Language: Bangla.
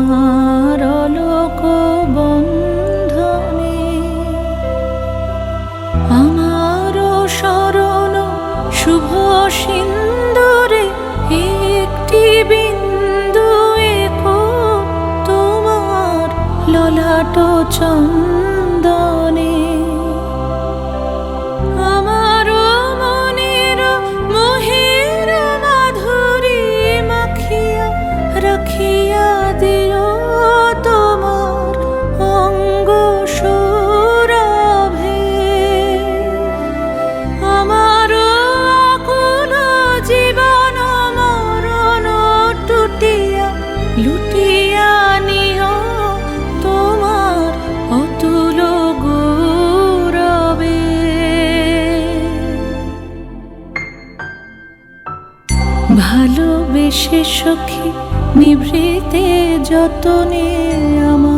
তোমার অলোক বন্ধনে আমার শরণ শুভ সিন্দুরে একটি বিন্দু একো তোমার ললাট চন্দনে আমার মনের মোহের মাধুরী মাখিয়া রাখিয়া দিও তোমার অঙ্গ সৌরভে আমার আকুল জীবন মরণ টুটিয়া লুটিয়া নিও তোমার অতুল গৌরবে। ভালোবেসে সখী নিভৃতে যতনে আমার